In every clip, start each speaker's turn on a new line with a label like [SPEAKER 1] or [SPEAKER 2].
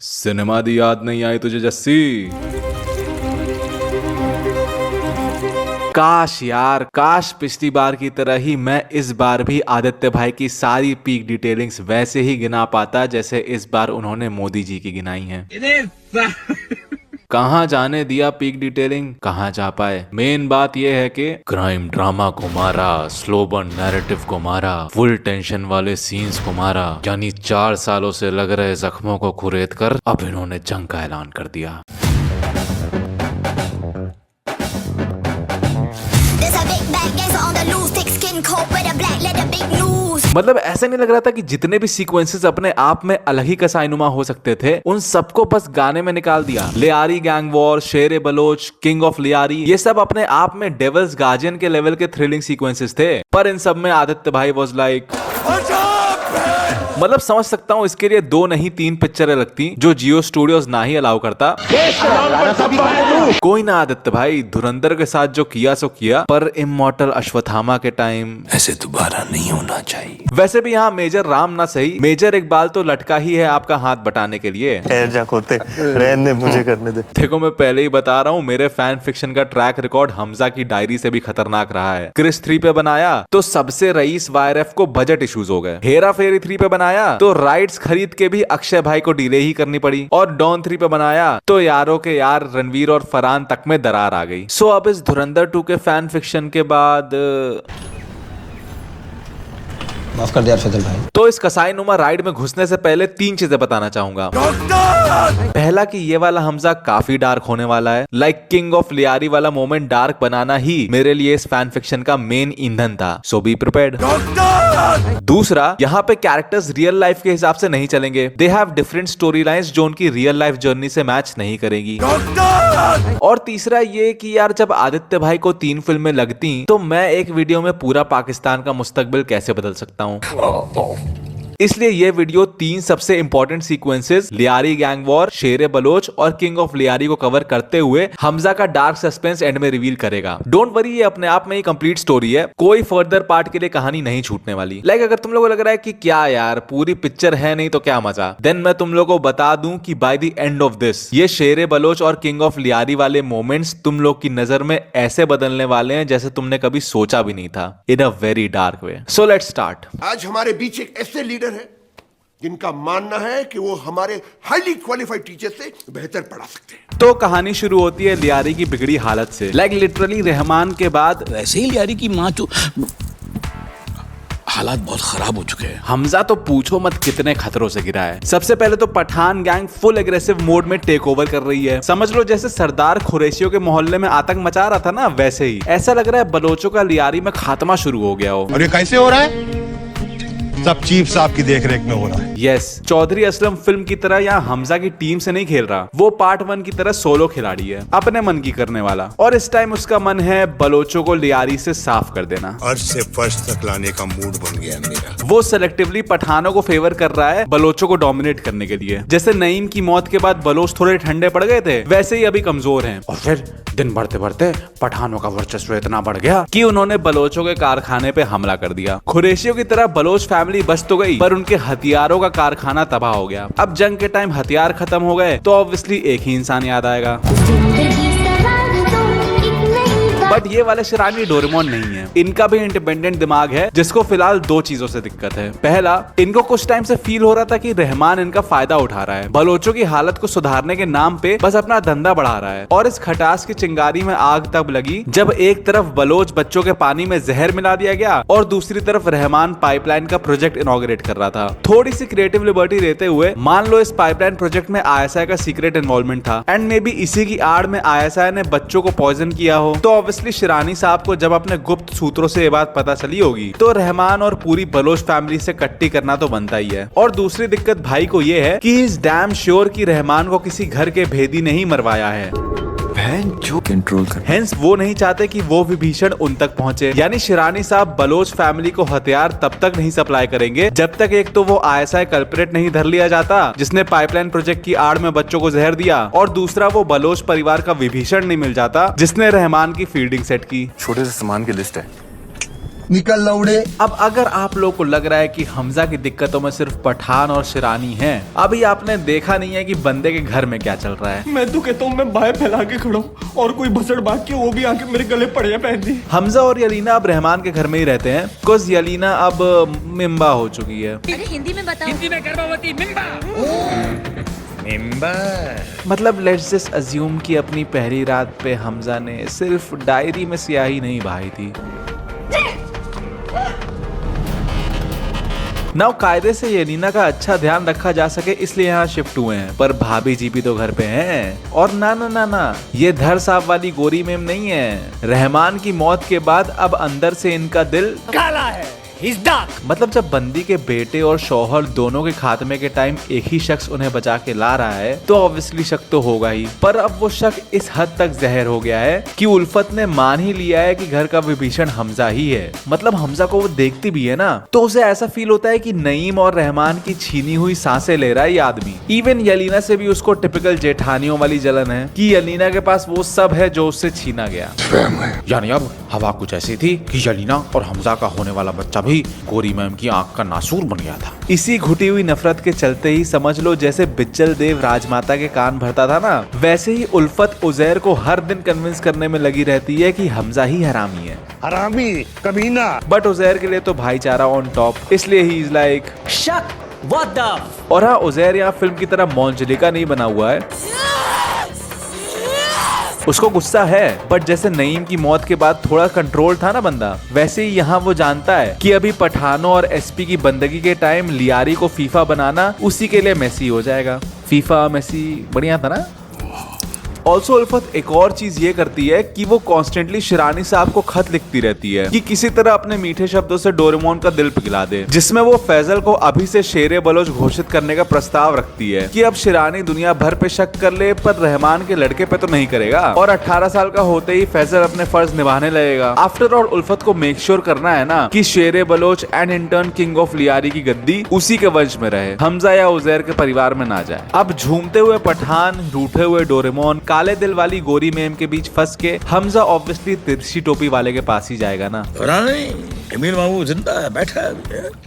[SPEAKER 1] Cinema दी याद नहीं आई तुझे जस्सी? काश यार, काश पिछली बार की तरह ही मैं इस बार भी आदित्य भाई की सारी पीक डिटेलिंग्स वैसे ही गिना पाता जैसे इस बार उन्होंने मोदी जी की गिनाई है। कहाँ जाने दिया पीक डिटेलिंग, कहाँ जा पाए। मेन बात यह है कि क्राइम ड्रामा को मारा, स्लो बर्न नैरेटिव को मारा, फुल टेंशन वाले सीन्स को मारा, यानी 4 सालों से लग रहे जख्मों को कुरेद कर अब इन्होंने जंग का ऐलान कर दिया। मतलब ऐसा नहीं लग रहा था कि जितने भी सीक्वेंसेस अपने आप में अलग ही कसाईनुमा हो सकते थे उन सबको बस गाने में निकाल दिया। Lyari gang war, Shere Bloch, king of Lyari, ये सब अपने आप में डेविल्स गार्जियन के लेवल के थ्रिलिंग सीक्वेंसेस थे, पर इन सब में आदित्य भाई वाज लाइक, मतलब समझ सकता हूँ इसके लिए 2 नहीं 3 पिक्चरें लगती जो जियो स्टूडियोज ना ही अलाउ करता। कोई ना आदित्य भाई, धुरंधर के साथ जो किया सो किया, पर इमॉर्टल अश्वत्थामा के टाइम
[SPEAKER 2] ऐसे दोबारा नहीं होना चाहिए।
[SPEAKER 1] वैसे भी यहाँ मेजर राम ना सही, मेजर इकबाल तो लटका ही है आपका हाथ बटाने के लिए।
[SPEAKER 3] रहने मुझे करने दे।
[SPEAKER 1] देखो मैं पहले ही बता रहा हूँ, मेरे फैन फिक्शन का ट्रैक रिकॉर्ड हमजा की डायरी से भी खतरनाक रहा है। क्रिस 3 पे बनाया तो सबसे रईस वायरएफ को बजट इश्यूज हो गए। हेरा फेरी 3 पे बनाया तो राइट्स खरीद के भी अक्षय भाई को डिले ही करनी पड़ी, और डॉन 3 पे बनाया तो यारों के यार रणवीर और फरहान तक में दरार आ गई। सो अब इस धुरंधर 2 के फैन फिक्शन के बाद
[SPEAKER 4] माफ कर दे यार फैजल भाई।
[SPEAKER 1] तो इस कसाईनुमा राइड में घुसने से पहले 3 चीजें बताना चाहूंगा। पहला कि ये वाला हमजा काफी डार्क होने वाला है। लाइक किंग ऑफ लियारी वाला मोमेंट डार्क बनाना ही मेरे लिए इस फैन फिक्शन का मेन ईंधन था, सो बी प्रिपेयर्ड। दूसरा, यहाँ पे कैरेक्टर्स रियल लाइफ के हिसाब से नहीं चलेंगे। They have different story lines जो उनकी रियल लाइफ जर्नी से मैच नहीं करेगी। और तीसरा ये कि यार जब आदित्य भाई को 3 फिल्में लगती तो मैं एक वीडियो में पूरा पाकिस्तान का मुस्तकबिल कैसे बदल सकता हूँ। इसलिए ये वीडियो 3 सबसे important sequences, Lyari gang war, शेरे बलोच और किंग ऑफ लियारी को कवर करते हुए हमजा का डार्क सस्पेंस एंड में रिवील करेगा। डोंट वरी, ये अपने आप में ही कंप्लीट स्टोरी है, कोई फर्दर पार्ट के लिए कहानी नहीं छूटने वाली। लाइक अगर तुम लोगों को लग रहा है कि क्या यार पूरी पिक्चर है नहीं तो क्या मजा, देन मैं तुम लोगों को बता दूं कि by the end of this ये शेरे बलोच और किंग ऑफ लियारी वाले मोमेंट्स तुम लोग की नजर में ऐसे बदलने वाले हैं जैसे तुमने कभी सोचा भी नहीं था, in a very dark way. So let's start.
[SPEAKER 5] आज हमारे बीच एक ऐसे लीडर है जिनका मानना है कि वो हमारे हाईली क्वालिफाइड टीचर से बेहतर पढ़ा सकते हैं।
[SPEAKER 1] तो कहानी शुरू होती है लियारी की बिगड़ी हालत से। लाइक लिटरली रहमान के बाद
[SPEAKER 2] वैसे ही लियारी की माँ हालात बहुत खराब हो चुके हैं।
[SPEAKER 1] हमजा तो पूछो मत कितने खतरों से गिरा है। सबसे पहले तो Pathan gang full aggressive mode में टेक ओवर कर रही है। समझ लो जैसे सरदार खुरैशियों के मोहल्ले में आतंक मचा रहा था ना, वैसे ही ऐसा लग रहा है बलोचों का लियारी में खात्मा शुरू हो गया हो।
[SPEAKER 6] और ये कैसे हो रहा है? सब चीफ साहब की देखरेख में हो रहा है।
[SPEAKER 1] यस, चौधरी असलम फिल्म की तरह यहाँ हमजा की टीम से नहीं खेल रहा, वो पार्ट 1 की तरह सोलो खिलाड़ी है, अपने मन की करने वाला। और इस टाइम उसका मन है बलोचों को लियारी से साफ कर देना।
[SPEAKER 6] अर्श से फर्श तक लाने का मूड बन गया मेरा।
[SPEAKER 1] वो सेलेक्टिवली पठानों को फेवर कर रहा है बलोचों को डोमिनेट करने के लिए। जैसे नईम की मौत के बाद बलोच थोड़े ठंडे पड़ गए थे, वैसे ही अभी कमजोर हैं। और फिर दिन बढ़ते बढ़ते पठानों का वर्चस्व इतना बढ़ गया कि उन्होंने बलोचों के कारखाने पे हमला कर दिया। खुरैशियों की तरह बलोच फैमिली बच तो गई, पर उनके हथियारों का कारखाना तबाह हो गया। अब जंग के टाइम हथियार खत्म हो गए तो ऑब्वियसली एक ही इंसान याद आएगा, बट ये वाले शरानी डोरेमोन नहीं है। इनका भी इंडिपेंडेंट दिमाग है, जिसको फिलहाल 2 चीजों से दिक्कत है। पहला, इनको कुछ टाइम से फील हो रहा था कि रहमान इनका फायदा उठा रहा है, बलोचों की हालत को सुधारने के नाम पे बस अपना धंधा बढ़ा रहा है। और इस खटास की चिंगारी में आग तब लगी जब एक तरफ बलोच बच्चों के पानी में जहर मिला दिया गया और दूसरी तरफ रहमान पाइपलाइन का प्रोजेक्ट इनॉग्रेट कर रहा था। थोड़ी सी क्रिएटिव लिबर्टी देते हुए मान लो इस पाइपलाइन प्रोजेक्ट में ISI का सीक्रेट इन्वॉल्वमेंट था, एंड मे बी इसी की आड़ में ISI ने बच्चों को पॉइजन किया हो, तो ऑब्वियसली शिरानी साहब को जब अपने गुप्त सूत्रों से ये बात पता चली होगी तो रहमान और पूरी बलोच फैमिली से कट्टी करना तो बनता ही है। और दूसरी दिक्कत भाई को ये है कि इज डैम श्योर कि रहमान को किसी घर के भेदी ने ही मरवाया है।
[SPEAKER 2] जो कंट्रोल कर,
[SPEAKER 1] हेंस वो नहीं चाहते कि वो विभीषण उन तक पहुंचे। यानी शिरानी साहब बलोच फैमिली को हथियार तब तक नहीं सप्लाई करेंगे जब तक एक तो वो ISI कल्प्रेट नहीं धर लिया जाता जिसने पाइपलाइन प्रोजेक्ट की आड़ में बच्चों को जहर दिया, और दूसरा वो बलोच परिवार का विभीषण नहीं मिल जाता जिसने रहमान की फील्डिंग सेट की।
[SPEAKER 3] छोटे से सामान की लिस्ट है,
[SPEAKER 7] निकल लौड़े।
[SPEAKER 1] अब अगर आप लोग को लग रहा है कि हमजा की दिक्कतों में सिर्फ पठान और शिरानी है, अभी आपने देखा नहीं है कि बंदे के घर में क्या चल रहा है।
[SPEAKER 8] मैं तो कहता हूँ मैं बाहें फैला के खड़ा हूँ और कोई भसड़ बाग के वो भी आके मेरे गले पड़िया पहन दी।
[SPEAKER 1] हमजा और यलीना अब रहमान के घर में ही रहते हैं, बिकॉज यलीना अब मिम्बा हो चुकी है।
[SPEAKER 9] अरे हिंदी में बताओ। हिंदी में गर्भवती मिम्बा।
[SPEAKER 1] मतलब लेट्स जस्ट अज्यूम कि अपनी पहली रात पे हमजा ने सिर्फ डायरी में स्याही नहीं बहाई थी। नाउ कायदे से यलीना का अच्छा ध्यान रखा जा सके इसलिए यहाँ शिफ्ट हुए हैं, पर भाभी जी भी तो घर पे हैं। और ना ना ना ना, ये धर साहब वाली गोरी मेम नहीं है। रहमान की मौत के बाद अब अंदर से इनका दिल
[SPEAKER 8] काला है।
[SPEAKER 1] मतलब जब बंदी के बेटे और शौहर दोनों के खात्मे के टाइम एक ही शख्स उन्हें बचा के ला रहा है तो ऑब्वियसली शक तो होगा ही। पर अब वो शक इस हद तक जहर हो गया है कि उल्फत ने मान ही लिया है कि घर का विभीषण हमजा ही है। मतलब हमजा को वो देखती भी है ना तो उसे ऐसा फील होता है कि नईम और रहमान की छीनी हुई सांसें ले रहा है ये आदमी। इवन यलीना से भी उसको टिपिकल जेठानियों वाली जलन है कि यलीना के पास वो सब है जो उससे छीना गया।
[SPEAKER 10] यानी अब हवा कुछ ऐसी थी कि यलीना और हमजा का होने वाला बच्चा भी गोरी मैम की आंख का नासूर बन गया था।
[SPEAKER 1] इसी घुटी हुई नफरत के चलते ही समझ लो जैसे बिच्चल देव राजमाता के कान भरता था ना, वैसे ही उल्फत उजैर को हर दिन कन्विंस करने में लगी रहती है कि हमजा ही हरामी है।
[SPEAKER 6] हरामी कमीना।
[SPEAKER 1] बट उजैर के लिए तो भाईचारा ऑन टॉप, इसलिए ही इज लाइक
[SPEAKER 8] शक व्हाट द।
[SPEAKER 1] और हाँ, उजैर यहाँ फिल्म की तरह मोंजलिका नहीं बना हुआ है। उसको गुस्सा है, बट जैसे नईम की मौत के बाद थोड़ा कंट्रोल था ना बंदा, वैसे ही यहाँ वो जानता है कि अभी पठानों और एसपी की बंदगी के टाइम लियारी को फीफा बनाना उसी के लिए मेसी हो जाएगा। फीफा मेसी बढ़िया था ना। ऑल्सो उल्फत एक और चीज ये करती है कि वो कॉन्स्टेंटली शिरानी साहब को खत लिखती रहती है कि किसी तरह अपने मीठे शब्दों से डोरेमोन का दिल पिघला दे, जिसमें वो फैजल को अभी से शेरे बलोच घोषित करने का प्रस्ताव रखती है कि अब शिरानी दुनिया भर पे शक कर ले पर रहमान के लड़के पे तो नहीं करेगा और 18 साल का होते ही फैजल अपने फर्ज निभाने लगेगा। आफ्टर ऑल उल्फत को मेक श्योर करना है ना कि Shere Baloch and intern king of Lyari की गद्दी उसी के वंश में रहे, हमजा या उजैर के परिवार में ना जाए। अब झूमते हुए पठान, रूठे हुए डोरेमोन, काले दिल वाली गोरी मेम के बीच फंस के हमजा ऑब्वियसली तिरछी टोपी वाले के पास ही जाएगा ना।
[SPEAKER 2] अमीर मामू जिंदा है, बैठा है।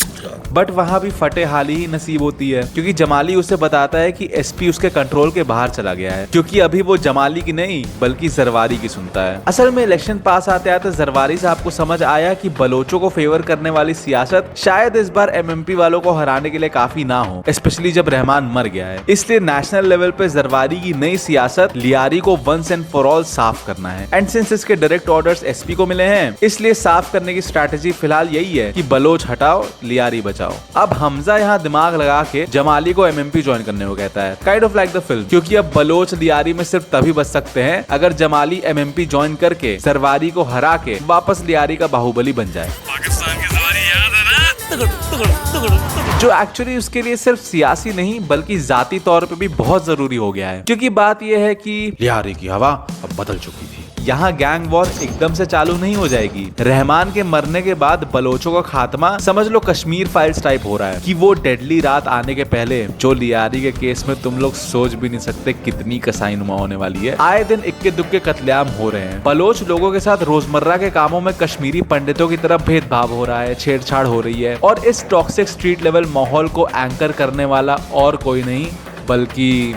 [SPEAKER 1] बट वहाँ भी फटे हाली ही नसीब होती है क्योंकि जमाली उसे बताता है कि एसपी उसके कंट्रोल के बाहर चला गया है, क्योंकि अभी वो जमाली की नहीं बल्कि जरवारी की सुनता है। असल में इलेक्शन पास आते आते जरवारी साहब को समझ आया कि बलोचों को फेवर करने वाली सियासत शायद इस बार एमएमपी वालों को हराने के लिए काफी ना हो, स्पेशली जब रहमान मर गया है। इसलिए नेशनल लेवल पे जरवारी की नई सियासत लियारी को वंस एंड फॉर ऑल साफ करना है। एंड सिंस इसके डायरेक्ट ऑर्डर्स एसपी को मिले हैं, इसलिए साफ करने की स्ट्रैटेजी फिलहाल यही है कि बलोच हटाओ, लियारी बचाओ। अब हमजा यहाँ दिमाग लगा के जमाली को एमएमपी ज्वाइन करने को कहता है, kind of like the film, क्योंकि अब बलोच लियारी में सिर्फ तभी बच सकते हैं अगर जमाली एमएमपी ज्वाइन करके जरवारी को हरा के वापस लियारी का बाहुबली बन जाए।
[SPEAKER 2] पाकिस्तान की जवानी याद है ना?
[SPEAKER 1] जो एक्चुअली उसके लिए सिर्फ सियासी नहीं बल्कि जाती तौर पे भी बहुत जरूरी हो गया है, क्योंकि बात यह है कि
[SPEAKER 10] लियारी की हवा अब बदल चुकी थी।
[SPEAKER 1] यहाँ गैंग वॉर एकदम से चालू नहीं हो जाएगी। रहमान के मरने के बाद बलोचों का खात्मा समझ लो कश्मीर फाइल्स टाइप हो रहा है कि वो डेडली रात आने के पहले जो लियारी के केस में तुम लोग सोच भी नहीं सकते कितनी कसाईनुमा होने वाली है। आए दिन इक्के दुक्के कत्लेआम हो रहे हैं। बलोच लोगों के साथ रोजमर्रा के कामों में कश्मीरी पंडितों की तरफ भेदभाव हो रहा है, छेड़छाड़ हो रही है, और इस टॉक्सिक स्ट्रीट लेवल माहौल को एंकर करने वाला और कोई नहीं बल्कि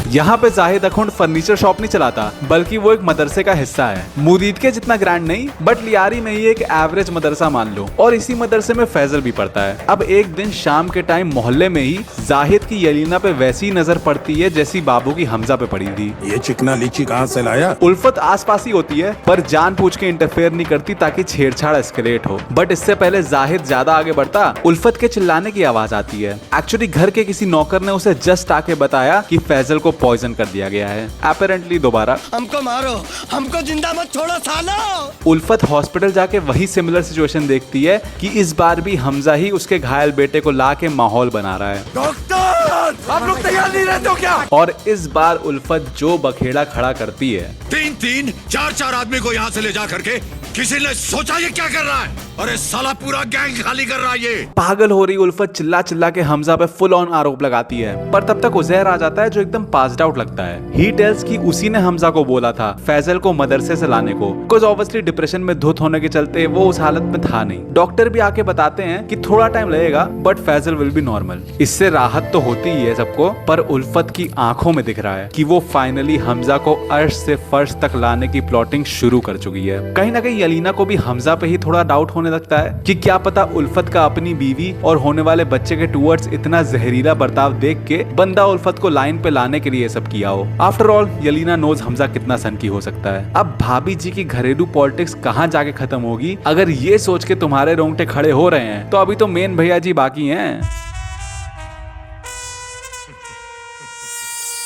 [SPEAKER 1] यहाँ पे जाहिद अखुंड फर्नीचर शॉप नहीं चलाता बल्कि वो एक मदरसे का हिस्सा है। मुरीद के जितना ग्रैंड नहीं बट लियारी में ही एक एवरेज मदरसा मान लो, और इसी मदरसे में फैजल भी पढ़ता है। अब एक दिन शाम के टाइम मोहल्ले में ही जाहिद की यलीना पे वैसी नजर पड़ती है जैसी बाबू की हमजा पे पड़ी थी।
[SPEAKER 6] ये चिकना लीची कहाँ से लाया?
[SPEAKER 1] उल्फत आसपास ही होती है पर जान पूछ के इंटरफेयर नहीं करती ताकि छेड़छाड़ एस्केलेट हो। बट इससे पहले जाहिद ज्यादा आगे बढ़ता, उल्फत के चिल्लाने की आवाज आती है। एक्चुअली घर के किसी नौकर ने उसे जस्ट आके बताया कि फैजल को पॉइजन कर दिया गया है, अपेरेंटली दोबारा।
[SPEAKER 8] हमको मारो, हमको जिंदा मत छोड़ो सालो।
[SPEAKER 1] उल्फत हॉस्पिटल जाके वही सिमिलर सिचुएशन देखती है कि इस बार भी हमजा ही उसके घायल बेटे को ला के माहौल बना रहा है।
[SPEAKER 5] डॉक्टर, आप लोग तैयार नहीं रहते हो क्या?
[SPEAKER 1] और इस बार उल्फत जो बखेड़ा खड़ा करती है,
[SPEAKER 2] 3-3, 4-4 आदमी को यहाँ से ले जा करके
[SPEAKER 6] किसी ने सोचा ये क्या कर रहा है? अरे साला पूरा गैंग खाली कर रहा है ये।
[SPEAKER 1] पागल हो रही उल्फत चिल्ला चिल्ला के हमजा पे फुल ऑन आरोप लगाती है, पर तब तक उजैर आ जाता है जो एकदम पास्ड आउट लगता है। ही टेल्स कि उसी ने हमजा को बोला था फैजल को मदरसे से लाने को, बिकॉज ऑब्वियसली डिप्रेशन में धुत होने के चलते वो उस हालत में था नहीं। डॉक्टर भी आके बताते हैं कि थोड़ा टाइम लगेगा but Faisal will be normal. इससे राहत तो होती ही है सबको, पर उल्फत की आंखों में दिख रहा है कि वो फाइनली हमजा को अर्श से फर्श तक लाने की प्लॉटिंग शुरू कर चुकी है। कहीं ना कहीं यलीना को भी हमजा पे ही थोड़ा डाउट होने लगता है कि क्या पता उल्फत का अपनी बीवी और होने वाले बच्चे के टूवर्ड्स इतना जहरीला बर्ताव देख के बंदा उल्फत को लाइन पे लाने के लिए सब किया हो। आफ्टर ऑल यलीना नोज हमजा कितना सनकी हो सकता है। अब भाभी जी की घरेलू पॉलिटिक्स कहाँ जाके खत्म होगी, अगर ये सोच के तुम्हारे रोंगटे खड़े हो रहे हैं तो अभी तो मेन भैया जी बाकी हैं।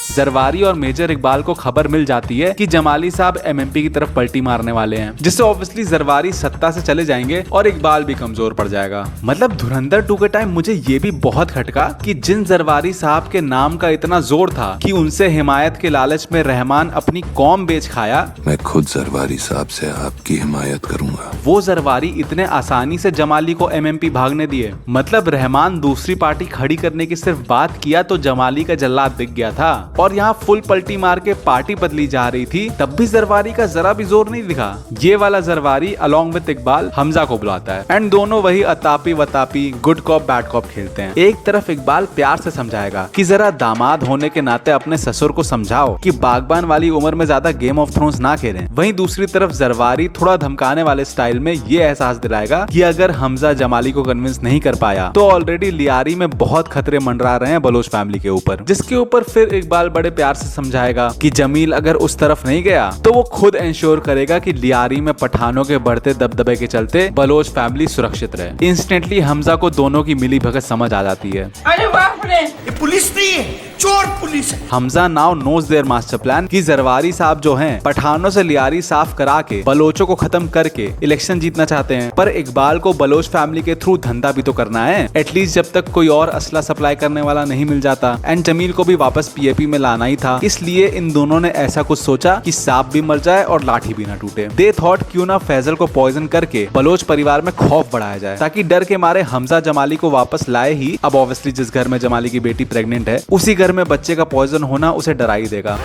[SPEAKER 1] जरवारी और मेजर इकबाल को खबर मिल जाती है कि जमाली साहब एमएमपी की तरफ पलटी मारने वाले हैं, जिससे ऑब्वियसली जरवारी सत्ता से चले जाएंगे और इकबाल भी कमजोर पड़ जाएगा। मतलब धुरंधर 2 के टाइम मुझे ये भी बहुत खटका कि जिन जरवारी साहब के नाम का इतना जोर था कि उनसे हिमायत के लालच में रहमान अपनी कौम बेच खाया,
[SPEAKER 7] मैं खुद जरवारी साहब से आपकी हिमायत करूंगा।
[SPEAKER 1] वो जरवारी इतने आसानी से जमाली को एमएमपी भागने दिए। मतलब रहमान दूसरी पार्टी खड़ी करने की सिर्फ बात किया तो जमाली का जल्लाद दिख गया था, और यहाँ फुल पलटी मार के पार्टी बदली जा रही थी तब भी जरवारी का जरा भी जोर नहीं दिखा। ये वाला जरवारी अलॉन्ग विद इकबाल हमजा को बुलाता है एंड दोनों वही Atapi Vatapi good cop bad cop खेलते हैं। एक तरफ इकबाल प्यार से समझाएगा कि जरा दामाद होने के नाते अपने ससुर को समझाओ कि बागबान वाली उम्र में ज्यादा गेम ऑफ थ्रोन्स ना खेलें। वहीं दूसरी तरफ जरवारी थोड़ा धमकाने वाले स्टाइल में ये एहसास दिलाएगा कि अगर हमजा जमाली को कन्विंस नहीं कर पाया तो ऑलरेडी लियारी में बहुत खतरे मंडरा रहे हैं बलोच फैमिली के ऊपर, जिसके ऊपर फिर इकबाल बड़े प्यार से समझाएगा कि जमील अगर उस तरफ नहीं गया तो वो खुद इंश्योर करेगा कि लियारी में पठानों के बढ़ते दबदबे के चलते बलोच फैमिली सुरक्षित रहे। इंस्टेंटली हमजा को दोनों की मिली भगत समझ आ जाती है।
[SPEAKER 9] अरे बाप रे,
[SPEAKER 5] ये पुलिस नहीं है, चोर पुलिस है।
[SPEAKER 1] Hamza now knows their master plan कि जरवारी साहब जो हैं पठानों से लियारी साफ करा के बलोचों को खत्म करके इलेक्शन जीतना चाहते हैं, पर इकबाल को बलोच फैमिली के थ्रू धंधा भी तो करना है, एटलीस्ट जब तक कोई और असला सप्लाई करने वाला नहीं मिल जाता। एंड जमील को भी वापस पीएपी में लाना ही था, इसलिए इन दोनों ने ऐसा कुछ सोचा कि सांप भी मर जाए और लाठी भी ना टूटे। दे थॉट क्यों ना फैजल को पॉइजन करके बलोच परिवार में खौफ बढ़ाया जाए, ताकि डर के मारे हमजा जमाली को वापस लाए ही। अब ऑब्वियसली जिस घर में जमाली की बेटी प्रेग्नेंट है उसी घर में बच्चे का पॉइजन होना उसे डरा ही देगा।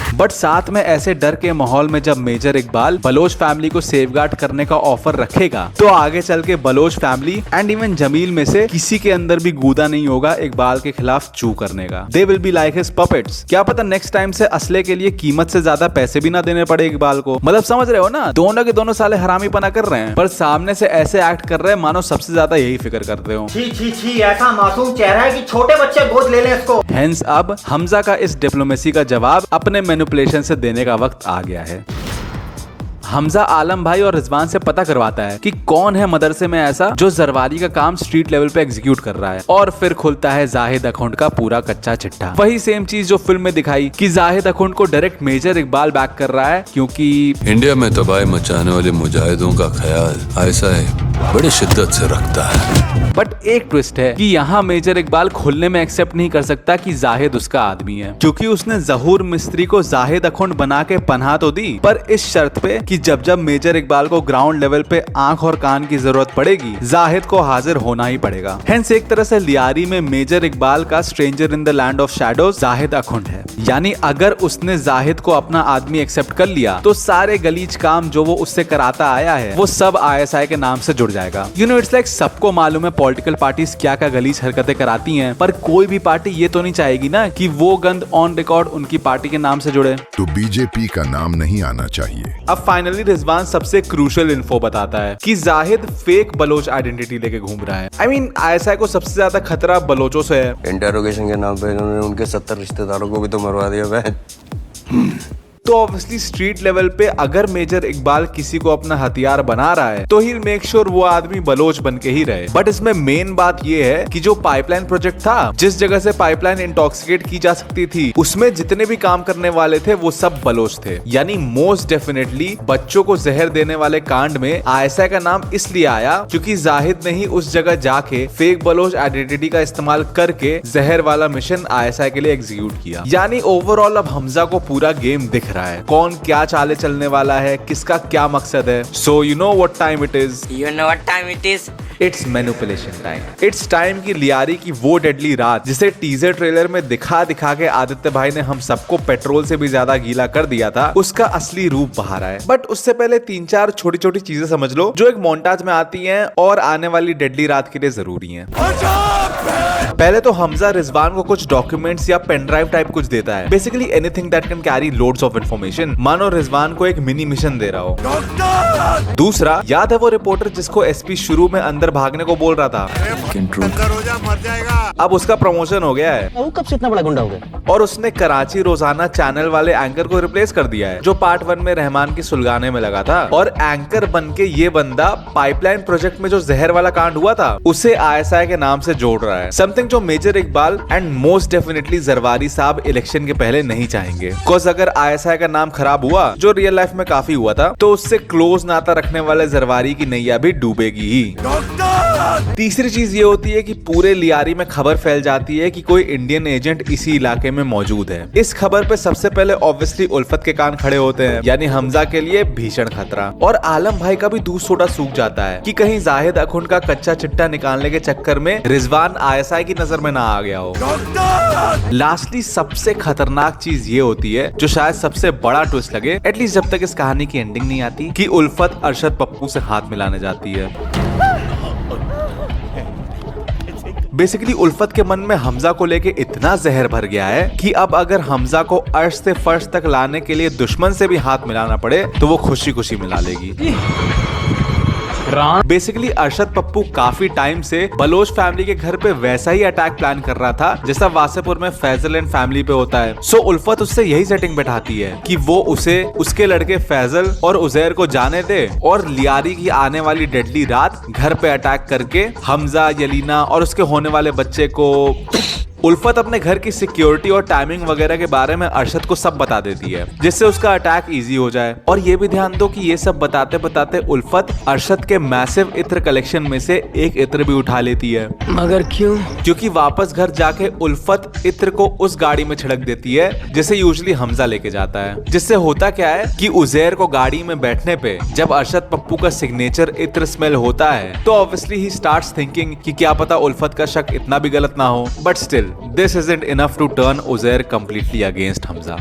[SPEAKER 1] बट साथ में ऐसे डर के माहौल में जब मेजर इकबाल बलोच फैमिली को सेफगार्ड करने का ऑफर रखेगा तो आगे चल के Baloch family and even Jameel में से किसी के अंदर भी गूदा नहीं होगा इकबाल के खिलाफ चू करने का। They will be like his puppets. क्या पता नेक्स्ट टाइम से असले के लिए कीमत से ज्यादा पैसे भी ना देने पड़े इकबाल को। मतलब समझ रहे हो ना, दोनों के दोनों साले हरामी पना कर रहे हैं पर सामने से ऐसे एक्ट कर रहे हैं मानो सबसे ज्यादा यही फिक्र करते हो।
[SPEAKER 11] छी छी छी, ऐसा मासूम चेहरा है कि छोटे बच्चे गोद ले लें इसको।
[SPEAKER 1] हेंस अब हमजा का इस डिप्लोमेसी का जवाब अपने मैनिपुलेशन से देने का वक्त आ गया है। हमजा आलम भाई और रिजवान से पता करवाता है कि कौन है मदरसे में ऐसा जो जरवारी का काम स्ट्रीट लेवल पे एग्जीक्यूट कर रहा है, और फिर खुलता है जाहिद अखुंड का पूरा कच्चा चिट्ठा। वही सेम चीज जो फिल्म में दिखाई कि जाहिद अखुंड को डायरेक्ट मेजर इकबाल बैक कर रहा है, क्योंकि
[SPEAKER 7] इंडिया में तबाही मचाने वाले मुजाहिदों का ख्याल ऐसा है बड़ी शिद्दत से रखता है।
[SPEAKER 1] बट एक ट्विस्ट है कि यहाँ मेजर इकबाल खुलने में एक्सेप्ट नहीं कर सकता कि जाहिद उसका आदमी है, क्योंकि उसने जहूर मिस्त्री को जाहिद अखुंड बना के पनाह तो दी, पर इस शर्त पे कि जब जब मेजर इकबाल को ग्राउंड लेवल पे आंख और कान की जरूरत पड़ेगी जाहिद को हाजिर होना ही पड़ेगा। हेंस एक तरह से लियारी में मेजर इकबाल का stranger in the land of shadows Zahid Akhund है। यानी अगर उसने जाहिद को अपना आदमी एक्सेप्ट कर लिया तो सारे गलीज काम जो वो उससे कराता आया है वो सब आईएसआई के नाम से जुड़ जाएगा। यू नो इट्स लाइक सबको मालूम है पॉलिटिकल पार्टीज क्या क्या गलीज हरकतें कराती हैं, पर कोई भी पार्टी ये तो नहीं चाहेगी ना कि वो गंद ऑन रिकॉर्ड उनकी पार्टी के नाम से जुड़े।
[SPEAKER 6] तो बीजेपी का नाम नहीं आना चाहिए।
[SPEAKER 1] अब फाइनली रिजवान सबसे क्रूशियल इन्फो बताता है कि जाहिद फेक बलोच आइडेंटिटी लेके घूम रहा है। आई मीन आईएसआई को सबसे ज्यादा खतरा बलोचों से है।
[SPEAKER 3] इंटेरोगेशन के नाम पे इन्होंने उनके 70 रिश्तेदारों को भी तो मरवा दिया भाई।
[SPEAKER 1] तो ऑब्वियसली स्ट्रीट लेवल पे अगर मेजर इकबाल किसी को अपना हथियार बना रहा है तो ही मेक श्योर वो आदमी बलोच बन के ही रहे। बट इसमें मेन बात ये है कि जो पाइपलाइन प्रोजेक्ट था, जिस जगह से पाइपलाइन इंटॉक्सिकेट की जा सकती थी, उसमें जितने भी काम करने वाले थे वो सब बलोच थे। यानी मोस्ट डेफिनेटली बच्चों को जहर देने वाले कांड में आईएसआई का नाम इसलिए आया क्योंकि जाहिद ने ही उस जगह जाके फेक बलोच आइडेंटिटी का इस्तेमाल करके जहर वाला मिशन आईएसआई के लिए एग्जीक्यूट किया। यानी ओवरऑल अब हमजा को पूरा गेम दिख रहा है। रहा है, कौन क्या चाले चलने वाला है, किसका क्या मकसद है। So you know what time it is?
[SPEAKER 9] You know what time it is?
[SPEAKER 1] It's manipulation time. It's time की लियारी की वो डेडली रात जिसे टीजर ट्रेलर में दिखा दिखा के आदित्य भाई ने हम सबको पेट्रोल से भी ज्यादा गीला कर दिया था, उसका असली रूप बाहर आया। बट उससे पहले 3-4 छोटी छोटी चीजें समझ लो जो एक मोन्टाज में आती हैं और आने वाली डेडली रात के लिए जरूरी हैं। पहले तो हमजा रिजवान को कुछ डॉक्यूमेंट्स या पेन ड्राइव टाइप कुछ देता है, basically anything that can carry loads of information, मानो रिजवान को एक मिनी मिशन दे रहा हो। दूसरा, याद है वो रिपोर्टर जिसको एसपी शुरू में अंदर भागने को बोल रहा था, अब उसका प्रमोशन हो गया है।
[SPEAKER 11] वो कब से इतना बड़ा गुंडा हो गया?
[SPEAKER 1] और उसने कराची रोजाना चैनल वाले एंकर को रिप्लेस कर दिया है जो पार्ट 1 में रहमान की सुलगाने में लगा था। और एंकर बन के ये बंदा पाइपलाइन प्रोजेक्ट में जो जहर वाला कांड हुआ था उसे आईएसआई के नाम से जोड़ रहा है, समथिंग जो major Iqbal and most definitely Jarwari साहब इलेक्शन के पहले नहीं चाहेंगे। बिकॉज अगर आईएसआई का नाम खराब हुआ, जो रियल लाइफ में काफी हुआ था, तो उससे क्लोज नाता रखने वाले जरवारी की नैया भी डूबेगी ही। तीसरी चीज ये होती है कि पूरे लियारी में खबर फैल जाती है कि कोई इंडियन एजेंट इसी इलाके में मौजूद है। इस खबर पे सबसे पहले ऑब्वियसली उल्फत के कान खड़े होते हैं, यानी हमजा के लिए भीषण खतरा। और आलम भाई का भी दूध सोडा सूख जाता है कि कहीं जाहिद अखुंड का कच्चा चिट्टा निकालने के चक्कर में रिजवान आईएसआई की नजर में ना आ गया हो। लास्टली सबसे खतरनाक चीज ये होती है, जो शायद सबसे बड़ा ट्विस्ट लगे एटलीस्ट जब तक इस कहानी की एंडिंग नहीं आती, कि उल्फत अरशद पप्पू से हाथ मिलाने जाती है। बेसिकली उल्फत के मन में हमजा को लेके इतना जहर भर गया है कि अब अगर हमजा को अर्श से फर्श तक लाने के लिए दुश्मन से भी हाथ मिलाना पड़े तो वो खुशी खुशी मिला लेगी। बेसिकली अरशद पप्पू काफी टाइम से बलोच फैमिली के घर पे वैसा ही अटैक प्लान कर रहा था जैसा वासेपुर में फैजल एंड फैमिली पे होता है। सो उल्फत उससे यही सेटिंग बैठाती है कि वो उसे, उसके लड़के फैजल और उजैर को जाने दे और लियारी की आने वाली डेडली रात घर पे अटैक करके हमजा, यलीना और उसके होने वाले बच्चे को। उल्फत अपने घर की सिक्योरिटी और टाइमिंग वगैरह के बारे में अरशद को सब बता देती है जिससे उसका अटैक इजी हो जाए। और ये भी ध्यान दो कि ये सब बताते बताते उल्फत अरशद के मैसिव इत्र कलेक्शन में से एक इत्र भी उठा लेती है।
[SPEAKER 11] मगर क्यों?
[SPEAKER 1] क्योंकि वापस घर जाके उल्फत इत्र को उस गाड़ी में छिड़क देती है जिसे यूजुअली हमजा लेके जाता है। जिससे होता क्या है कि उजैर को गाड़ी में बैठने पे जब अरशद पप्पू का सिग्नेचर इत्र स्मेल होता है तो ऑब्वियसली ही स्टार्ट्स थिंकिंग कि क्या पता उल्फत का शक इतना भी गलत ना हो। But still this isn't enough to turn Uzair completely against Hamza.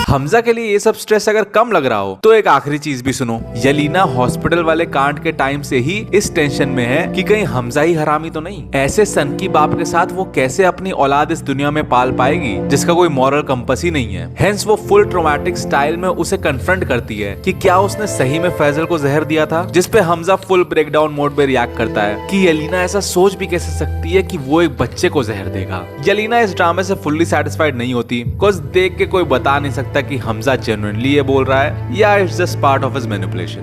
[SPEAKER 1] Hamza के लिए ये सब स्ट्रेस अगर कम लग रहा हो तो एक आखिरी चीज भी सुनो। यलीना हॉस्पिटल वाले कांड के टाइम से ही इस टेंशन में है कि कहीं हमजा ही हरामी तो नहीं। ऐसे सन की बाप के साथ वो कैसे अपनी औलाद इस दुनिया में पाल पाएगी जिसका कोई मॉरल कंपस ही नहीं है। हेंस वो फुल ट्रोमैटिक स्टाइल में उसे कन्फ्रंट करती है कि क्या उसने सही में फैजल को जहर दिया था, जिसपे हमजा फुल ब्रेकडाउन मोड में रिएक्ट करता है कि यलीना ऐसा सोच भी कैसे सकती है कि वो एक बच्चे को जहर देगा। यलीना इस ड्रामे से फुल्ली सेटिस्फाइड नहीं होती, बिकॉज़ देख के कोई बता नहीं सकता कि हमजा जेन्युइनली ये बोल रहा है या it's just part of his manipulation.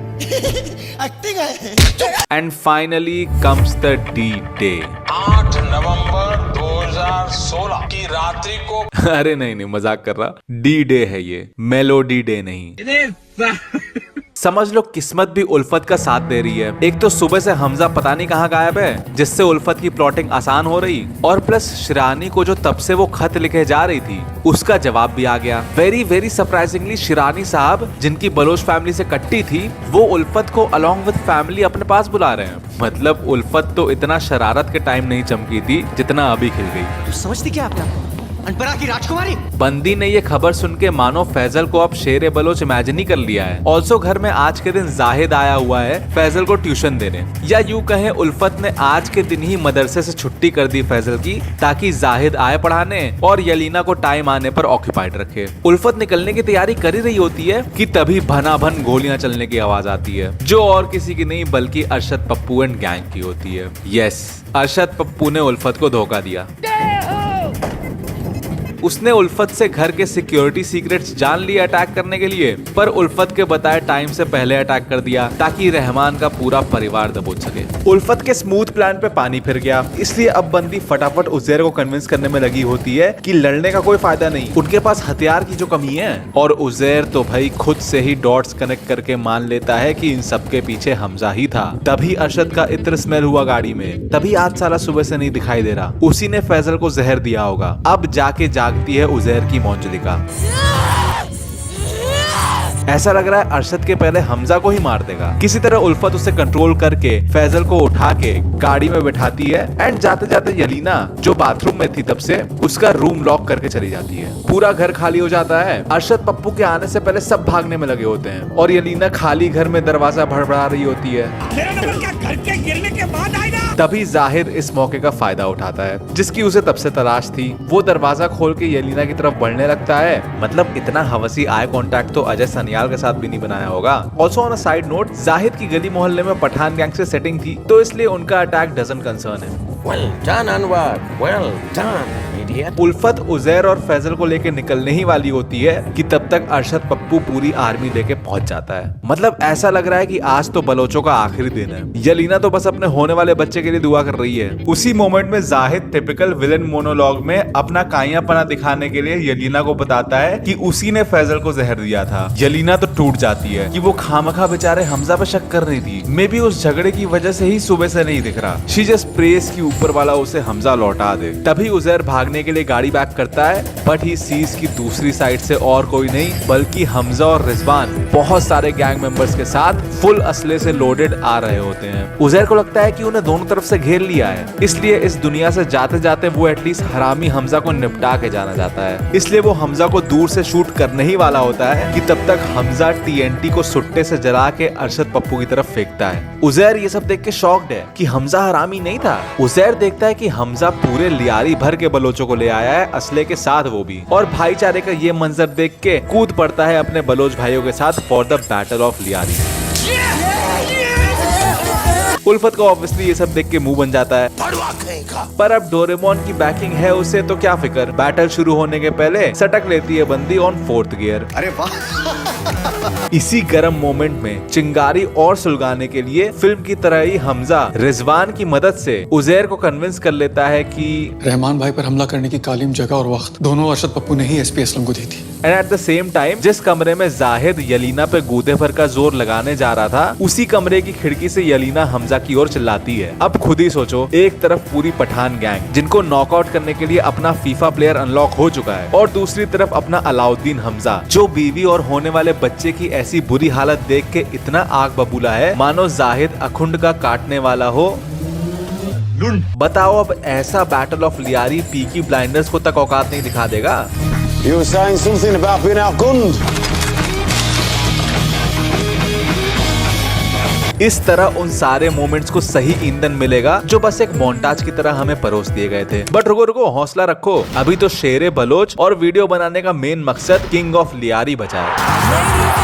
[SPEAKER 1] And finally comes the D day.
[SPEAKER 10] 8 नवंबर 2016 की रात्रि को
[SPEAKER 1] अरे नहीं मजाक कर रहा, डी डे है ये, मेलोडी डे नहीं। समझ लो किस्मत भी उल्फत का साथ दे रही है। एक तो सुबह से हमजा पता नहीं कहाँ गायब है जिससे उल्फत की प्लॉटिंग आसान हो रही, और प्लस शिरानी को जो तब से वो खत लिखे जा रही थी उसका जवाब भी आ गया। वेरी वेरी सरप्राइजिंगली शिरानी साहब जिनकी बलोच फैमिली से कट्टी थी वो उल्फत को अलॉन्ग विद फैमिली अपने पास बुला रहे हैं। मतलब उल्फत तो इतना शरारत के टाइम नहीं चमकी थी जितना अभी खिल गई।
[SPEAKER 11] तू समझती क्या अपना अनपढ़ा की राजकुमारी?
[SPEAKER 1] बंदी ने ये खबर सुन के मानो फैजल को अब शेर बलोच इमेजिन ही कर लिया है। ऑल्सो घर में आज के दिन जाहिद आया हुआ है फैजल को ट्यूशन देने, या यूं कहें उल्फत ने आज के दिन ही मदरसे से छुट्टी कर दी फैजल की ताकि जाहिद आए पढ़ाने और यलीना को टाइम आने पर ऑक्यूपाइड रखे। उल्फत निकलने की तैयारी कर ही रही होती है कि तभी भनाभन गोलियां चलने की आवाज आती है, जो और किसी की नहीं बल्कि अरशद पप्पू एंड गैंग की होती है। यस, अरशद पप्पू ने उल्फत को धोखा दिया। उसने उल्फत से घर के सिक्योरिटी सीक्रेट्स जान लिए अटैक करने के लिए, पर उल्फत के बताए टाइम से पहले अटैक कर दिया ताकि रहमान का पूरा परिवार दबोच सके। उल्फत के स्मूथ प्लान पे पानी फिर गया, इसलिए अब बंदी फटाफट उजैर को कन्विंस करने में लगी होती है कि लड़ने का कोई फायदा नहीं, उनके पास हथियार की जो कमी है। और उजैर तो भाई खुद से ही डॉट्स कनेक्ट करके मान लेता है कि इन सबके पीछे हमजा ही था। तभी अरशद का इत्र स्मेल हुआ गाड़ी में, तभी आज साला सुबह से नहीं दिखाई दे रहा, उसी ने फैजल को जहर दिया होगा। अब जाके जागती है उजैर की मौजूदगा। ऐसा लग रहा है अरशद के पहले हमजा को ही मार देगा। किसी तरह उल्फत उसे कंट्रोल करके फैजल को उठा के गाड़ी में बैठाती है एंड जाते जाते यलीना जो बाथरूम में थी तब से उसका रूम लॉक करके चली जाती है। पूरा घर खाली हो जाता है। अरशद पप्पू के आने से पहले सब भागने में लगे होते हैं और यलीना खाली घर में दरवाजा भड़बड़ा रही होती है।
[SPEAKER 2] मेरा नंबर क्या घर के गिरने के बाद आएगा?
[SPEAKER 1] तभी जाहिद इस मौके का फायदा उठाता है जिसकी उसे तब से तलाश थी। वो दरवाजा खोल के यलीना की तरफ बढ़ने लगता है। मतलब इतना हवसी आई कांटेक्ट तो अजय सनियाल के साथ भी नहीं बनाया होगा। Also on a side note, Zahid की गली मोहल्ले में पठान गैंग से सेटिंग थी तो इसलिए उनका अटैक डजंट कंसर्न है।
[SPEAKER 3] Well done, Anwar. Well done, idiot.
[SPEAKER 1] उल्फत उजैर और फैजल को लेके निकलने ही वाली होती है कि तब तक अरशद पप्पू पूरी आर्मी लेके पहुंच जाता है। मतलब ऐसा लग रहा है कि आज तो बलोचों का आखिरी दिन है। यलीना तो बस अपने होने वाले बच्चे के लिए दुआ कर रही है। उसी मोमेंट में जाहिद टिपिकल विलन मोनोलॉग में अपना काइयापना दिखाने के लिए यलीना को बताता है कि उसी ने फैजल को जहर दिया था। यलीना तो टूट जाती है कि वो खामखा बेचारे हमजा पे शक कर रही थी। मे बी उस झगड़े की वजह से ही सुबह से नहीं दिख रहा। शी जस्ट प्रेज की ऊपर वाला उसे हमजा लौटा दे। तभी उजैर भागने के लिए गाड़ी बैक करता है बट ही सीज की दूसरी साइड से और कोई नहीं बल्कि हमजा और रिजवान बहुत सारे गैंग मेंबर्स के साथ फुल असले से लोडेड आ रहे होते हैं। उजैर को लगता है कि उन्हें दोनों तरफ से घेर लिया है, इसलिए इस दुनिया से जाते जाते वो एटलीस्ट हरामी हमजा को निपटा के जाना चाहता है। इसलिए वो हमजा को दूर से शूट करने ही वाला होता है कि तब तक हमजा टीएनटी को सुट्टे से जला के अरशद पप्पू की तरफ फेंकता है। उजैर ये सब देख के शॉक्ड है कि हमजा हरामी नहीं था। उजैर देखता है कि हमजा पूरे लियारी भर के बलोचों को ले आया है, असले के साथ वो भी, और भाईचारे का ये मंजर देख के कूद पड़ता है अपने बलोच भाइयों के साथ for the battle of Lyari. उल्फत को ऑब्वियसली ये सब देख के मुंह बन जाता है, पर अब डोरेमोन की बैकिंग है उसे तो क्या फिक्र। बैटल शुरू होने के पहले सटक लेती है बंदी ऑन 4th गियर।
[SPEAKER 3] अरे वाह।
[SPEAKER 1] इसी गर्म मोमेंट में चिंगारी और सुलगाने के लिए फिल्म की तरह ही हमजा रिजवान की मदद से उजैर को कन्विंस कर लेता है कि
[SPEAKER 8] रहमान भाई पर हमला करने की कालीम जगह और वक्त दोनों अरशद पप्पू ने ही एसपी असलम को दी थी।
[SPEAKER 1] And at the same time जिस कमरे में जाहिद यलीना पे गूदे भर का जोर लगाने जा रहा था उसी कमरे की खिड़की से यलीना हमजा की ओर चिल्लाती है। अब खुद ही सोचो, एक तरफ पूरी पठान गैंग जिनको नॉकआउट करने के लिए अपना फीफा प्लेयर अनलॉक हो चुका है और दूसरी तरफ अपना अलाउद्दीन हमजा जो बीवी और होने वाले बच्चे की ऐसी बुरी हालत देख के इतना आग बबूला है मानो जाहिद अखुंड का काटने वाला हो। बताओ अब ऐसा battle of Lyari Peaky blinders को तक औकात नहीं दिखा देगा।
[SPEAKER 6] You were saying something about being outgunned.
[SPEAKER 1] इस तरह उन सारे मोमेंट्स को सही ईंधन मिलेगा जो बस एक मोन्टाज की तरह हमें परोस दिए गए थे। बट रुको हौसला रखो, अभी तो शेरे बलोच और वीडियो बनाने का मेन मकसद किंग ऑफ लियारी बचा है।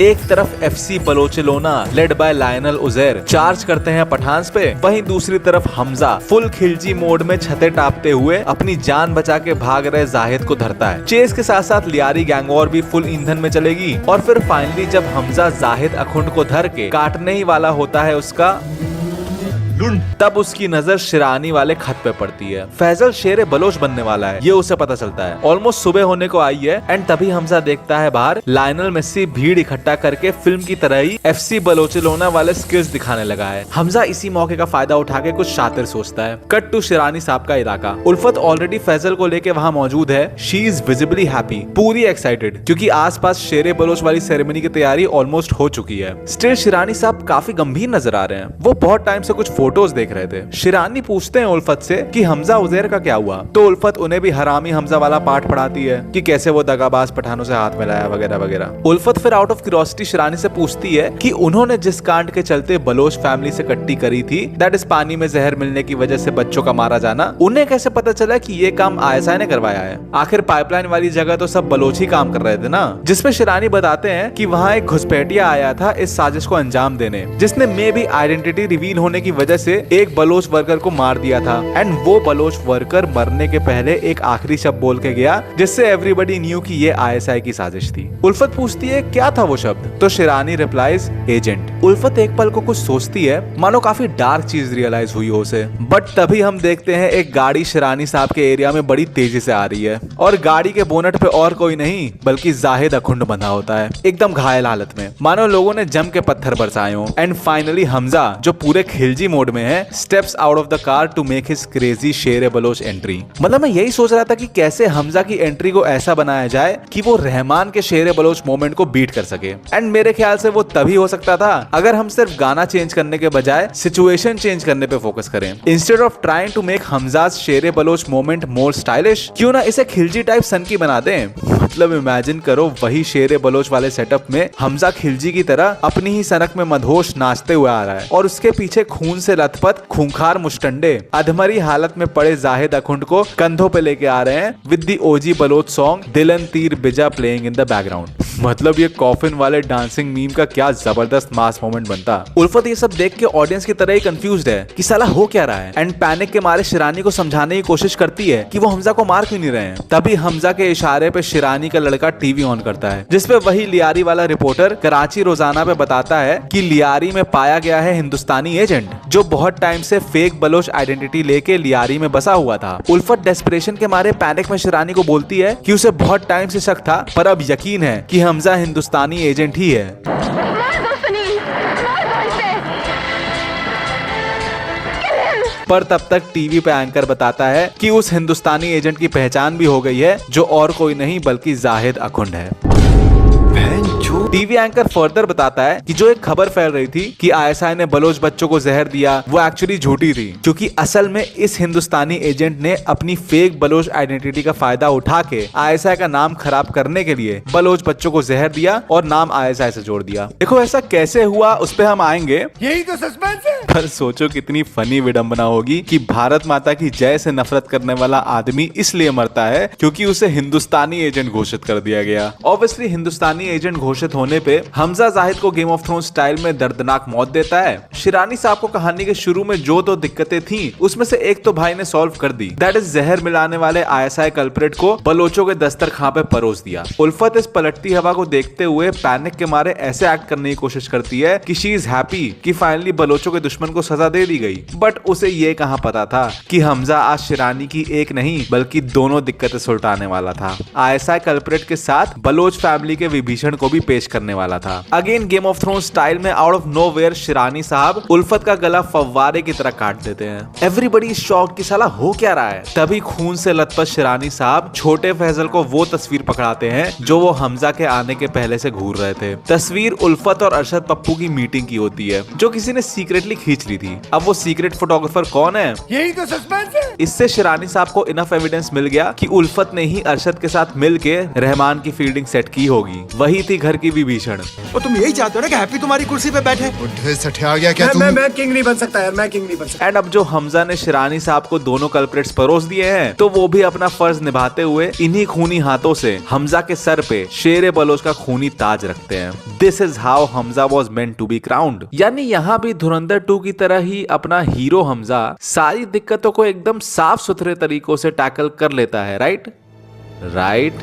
[SPEAKER 1] एक तरफ FC Balochilona led by Lionel Uzair charge करते हैं पठान्स पे, वहीं दूसरी तरफ हमजा फुल खिलजी मोड में छतें टापते हुए अपनी जान बचा के भाग रहे जाहिद को धरता है। चेस के साथ साथ लियारी गैंग वॉर भी फुल ईंधन में चलेगी और फिर फाइनली जब हमजा जाहिद अखुंड को धर के काटने ही वाला होता है उसका, तब उसकी नजर शिरानी वाले खत पे पड़ती है। फैजल शेरे बलोच बनने वाला है ये उसे पता चलता है। ऑलमोस्ट सुबह होने को आई है एंड तभी हमजा देखता है बाहर लायनल मेसी भीड़ इकट्ठा करके फिल्म की तरह ही एफसी बलोचिलोना वाले स्किल्स दिखाने लगा है। हमजा इसी मौके का फायदा उठा के कुछ शातिर सोचता है। कट टू शिरानी साहब का इलाका। उल्फत ऑलरेडी फैजल को लेके वहाँ मौजूद है। शी इज विजिबली हैप्पी, पूरी एक्साइटेड, क्योंकि आसपास शेरे बलोच वाली सेरेमनी की तैयारी ऑलमोस्ट हो चुकी है। स्टिल शिरानी साहब काफी गंभीर नजर आ रहे हैं। वो बहुत टाइम से कुछ फोटोज देख रहे थे। शिरानी पूछते हैं उल्फत से कि हमजा उजैर का क्या हुआ, तो उल्फत उन्हें भी हरामी हमजा वाला पाठ पढ़ाती है कि कैसे वो दगाबाज पठानों से हाथ मिलाया वगैरह वगैरह। उल्फत फिर आउट ऑफ क्यूरियोसिटी शिरानी से पूछती है कि उन्होंने जिस कांड के चलते बलोच फैमिली से कट्टी करी थी, दैट इज पानी में जहर मिलने की वजह से बच्चों का मारा जाना, उन्हें कैसे पता चला कि ये काम आईएसआई ने करवाया है। आखिर पाइपलाइन वाली जगह तो सब बलोच ही काम कर रहे थे ना। जिसपे शिरानी बताते हैं कि वहाँ एक घुसपैठिया आया था इस साजिश को अंजाम देने, जिसने मे भी आइडेंटिटी रिवील होने की वजह से एक बलोच वर्कर को मार दिया था। एंड वो बलोच वर्कर मरने के पहले एक आखिरी शब्द बोल के गया जिससे एवरीबडी न्यू कि ये आईएसआई की साजिश थी। उल्फत पूछती है क्या था वो शब्द, तो शिरानी रिप्लाइज एजेंट। उल्फत एक पल को कुछ सोचती है, मानो काफी डार्क चीज रियलाइज हुई हो उसे। बट तभी हम देखते हैं एक गाड़ी शिरानी साहब के एरिया में बड़ी तेजी से आ रही है और गाड़ी के बोनट पे और कोई नहीं बल्कि जाहिद अखुंड बंधा होता है, एकदम घायल हालत में, मानो लोगों ने जम के पत्थर बरसाए हो। एंड फाइनली हमजा जो पूरे खिलजी मोड में है steps out of the car to make his crazy Sher Baloch entry. मतलब मैं यही सोच रहा था कि कैसे हमजा की एंट्री को ऐसा बनाया जाए कि वो रहमान के शेर बलोच मोमेंट को बीट कर सके। एंड मेरे ख्याल से वो तभी हो सकता था अगर हम सिर्फ गाना चेंज करने के बजाय सिचुएशन चेंज करने पे फोकस करें। Instead of trying to make Hamza's Sher Baloch moment more stylish, क्यों ना इसे खिलजी टाइप सन की बना दें। मतलब इमेजिन करो वही शेर बलोच वाले सेटअप में हमजा खिलजी की तरह अपनी ही सनक में मदहोश नाचते हुए आ रहा है और उसके पीछे खून से लथपथ खूंखार मुस्टंडे अधमरी हालत में पड़े जाहिद अखुंड को कंधों पे लेके आ रहे हैं with the OG Baloch song दिलन तीर बिजा प्लेइंग इन द बैकग्राउंड। मतलब ये कॉफिन वाले डांसिंग मीम का क्या जबरदस्त मास मोमेंट बनता। उल्फत ये सब देख के ऑडियंस की तरह ही कंफ्यूज्ड है कि साला हो क्या रहा है। एंड पैनिक के मारे शिरानी को समझाने की कोशिश करती है कि वो हमजा को मार क्यों नहीं रहे हैं। तभी हमजा के इशारे पे शिरानी का लड़का टीवी ऑन करता है जिसपे वही लियारी वाला रिपोर्टर कराची रोजाना पे बताता है कि लियारी में पाया गया है हिंदुस्तानी एजेंट जो बहुत टाइम से फेक बलोच आइडेंटिटी लेके लियारी में बसा हुआ था। उल्फत डेस्परेशन के मारे पैनिक में शिरानी को बोलती है कि उसे बहुत टाइम से शक था पर अब यकीन है कि हमजा हिंदुस्तानी एजेंट ही है। पर तब तक टीवी पे एंकर बताता है कि उस हिंदुस्तानी एजेंट की पहचान भी हो गई है जो और कोई नहीं बल्कि जाहिद अखुंड है। टीवी एंकर फर्दर बताता है कि जो एक खबर फैल रही थी कि आईएसआई ने बलोच बच्चों को जहर दिया वो एक्चुअली झूठी थी, क्योंकि असल में इस हिंदुस्तानी एजेंट ने अपनी फेक बलोच आइडेंटिटी का फायदा उठा के आईएसआई का नाम खराब करने के लिए बलोच बच्चों को जहर दिया और नाम आईएसआई से जोड़ दिया। देखो ऐसा कैसे हुआ उस पे हम आएंगे,
[SPEAKER 5] यही तो सस्पेंस है।
[SPEAKER 1] पर सोचो कितनी फनी विडंबना होगी कि भारत माता की जय से नफरत करने वाला आदमी इसलिए मरता है क्योंकि उसे हिंदुस्तानी एजेंट घोषित कर दिया गया। ऑब्वियसली हिंदुस्तानी एजेंट घोषित होने पे हमजा जाहिद को गेम ऑफ थ्रोन्स स्टाइल में दर्दनाक मौत देता है। शिरानी साहब को कहानी के शुरू में जो दो दिक्कतें थी उसमें से एक तो भाई ने सॉल्व कर दी, दैट इज जहर मिलाने वाले आईएसआई कल्प्रेट को बलोचों के दस्तरखां पे परोस दिया। उल्फत इस पलटती हवा को देखते हुए पैनिक के मारे ऐसे एक्ट करने की कोशिश करती है कि शी इज हैप्पी कि फाइनली बलोचों के दुश्मन को सजा दे दी गई। बट उसे ये कहां पता था कि हमजा आज शिरानी की एक नहीं बल्कि दोनों दिक्कतें सुलटाने वाला था। आईएसआई कल्प्रेट के साथ बलोच फैमिली के विभीषण को भी पेश करने वाला था। Again game of thrones style में आउट ऑफ नोवेयर शिरानी साहब उल्फत का गला फव्वारे की तरह काट देते हैं। एवरीबडी शॉक्ड कि साला हो क्या रहा है। तभी खून से लथपथ शिरानी साहब छोटे फैजल को वो तस्वीर पकड़ाते हैं जो वो हमजा के आने के पहले से घूर रहे थे। तस्वीर उल्फत और अरशद पप्पू की मीटिंग की होती है जो किसी ने सीक्रेटली खींच ली थी। अब वो सीक्रेट फोटोग्राफर कौन है,
[SPEAKER 5] यही तो सस्पेंस है।
[SPEAKER 1] इससे शिरानी साहब को इनफ एविडेंस मिल गया कि उल्फत ने ही अरशद के साथ मिलके रहमान की फील्डिंग सेट की होगी। वही थी घर की विभीषण।
[SPEAKER 8] और तुम यही चाहते हो ना कि हैप्पी तुम्हारी कुर्सी पे बैठे।
[SPEAKER 6] सठिया गया क्या तुम?
[SPEAKER 5] मैं किंग नहीं बन सकता यार, मैं किंग नहीं बन सकता।
[SPEAKER 1] एंड अब जो हमजा ने शिरानी साहब को दोनों कल्प्रेट्स परोस दिए हैं तो वो भी अपना फर्ज निभाते हुए इन्हीं खूनी हाथों से हमजा के सर पे शेर बलोच का खूनी ताज रखते हैं। This is how Hamza was meant to be crowned. यानी यहाँ भी धुरंधर 2 की तरह ही अपना हीरो हमजा सारी दिक्कतों को एकदम साफ सुथरे तरीकों से टैकल कर लेता है। राइट।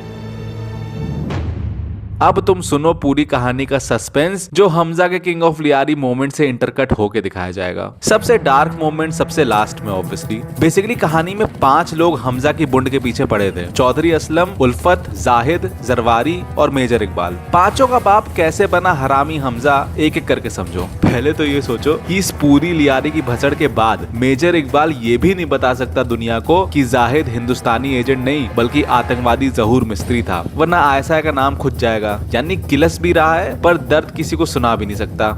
[SPEAKER 1] अब तुम सुनो पूरी कहानी का सस्पेंस जो हमजा के किंग ऑफ लियारी मोमेंट से इंटरकट होके दिखाया जाएगा। सबसे डार्क मोमेंट सबसे लास्ट में ऑब्वियसली। बेसिकली कहानी में 5 लोग हमजा की बुंड के पीछे पड़े थे, चौधरी असलम, उल्फत, जाहिद, जरवारी और मेजर इकबाल। पांचों का बाप कैसे बना हरामी हमजा एक एक करके समझो। पहले तो ये सोचो कि इस पूरी लियारी की भसड़ के बाद मेजर इकबाल ये भी नहीं बता सकता दुनिया को कि जाहिद हिंदुस्तानी एजेंट नहीं बल्कि आतंकवादी जहूर मिस्त्री था, वरना आईएसआई का नाम खुद जाएगा। यानी किलस भी रहा है पर दर्द किसी को सुना भी नहीं सकता।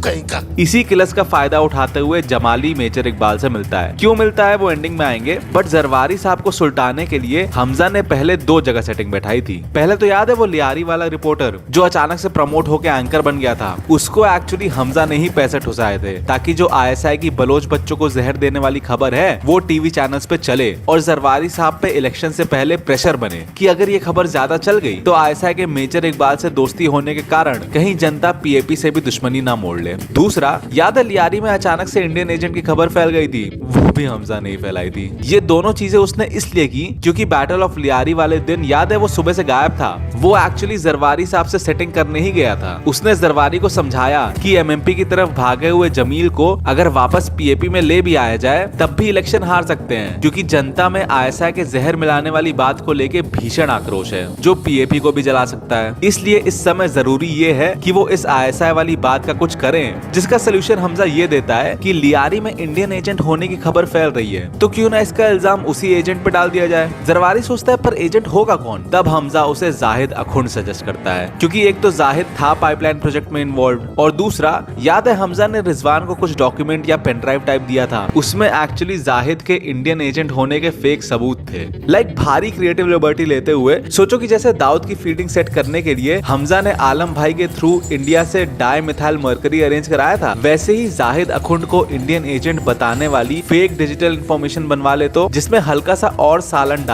[SPEAKER 5] कहीं का।
[SPEAKER 1] इसी किलस का फायदा उठाते हुए जमाली मेजर इकबाल से मिलता है। क्यों मिलता है वो एंडिंग में आएंगे। बट जरवारी साहब को सुलटाने के लिए हमजा ने पहले 2 जगह सेटिंग बैठाई थी। पहले तो याद है वो लियारी वाला रिपोर्टर जो अचानक से प्रमोट होकर एंकर बन गया था, उसको एक्चुअली हमजा ने ही पैसे ठुसाए थे ताकि जो आईएसआई की बलोच बच्चों को जहर देने वाली खबर है वो टीवी चैनल्स पे चले और जरवारी साहब पे इलेक्शन से पहले प्रेशर बने कि अगर ये खबर ज्यादा चल गई तो आईएसआई के मेजर मेजर इकबाल से दोस्ती होने के कारण कहीं जनता पीएपी से भी दुश्मनी ना मोड़ ले। दूसरा, याद है लियारी में अचानक से इंडियन एजेंट की खबर फैल गई थी, वो भी हमजा नहीं फैलाई थी। ये दोनों चीजें उसने इसलिए की क्योंकि बैटल ऑफ लियारी वाले दिन याद है वो सुबह से गायब था। वो एक्चुअली जरवारी साहब से सेटिंग करने ही गया था। उसने जरवारी को समझाया कि एमएमपी की तरफ भागे हुए जमील को अगर वापस पीएपी में ले भी आया जाए तब भी इलेक्शन हार सकते हैं, क्योंकि जनता में आईएसआई के जहर मिलाने वाली बात को लेके भीषण आक्रोश है जो पीएपी को भी जला सकता है। इसलिए इस समय जरूरी ये है कि वो इस आईएसआई वाली बात का कुछ करें, जिसका सोल्यूशन हमजा ये देता है कि लियारी में इंडियन एजेंट होने की खबर फैल रही है तो क्यों ना इसका इल्जाम उसी एजेंट पे डाल दिया जाए। जरवारी सोचता है पर एजेंट होगा कौन? तब हमजा उसे जाहिद अखुंड सजेस्ट करता है, क्योंकि एक तो जाहिद था पाइपलाइन प्रोजेक्ट में इन्वॉल्व और दूसरा याद है हमजा ने रिजवान को कुछ डॉक्यूमेंट या पेन ड्राइव टाइप दिया था, उसमें एक्चुअली जाहिद के इंडियन एजेंट होने के फेक सबूत थे। लाइक भारी क्रिएटिव लिबर्टी लेते हुए सोचो कि जैसे दाऊद की फीडिंग सेट करने के लिए हमजा ने आलम भाई के थ्रू इंडिया से डाई मिथाइल मर्करी अरेंज कराया था, वैसे ही जाहिद अखुंड को इंडियन एजेंट बताने वाली फेक डिजिटल इंफॉर्मेशन बनवा ले तो जिसमें हल्का सा और सालन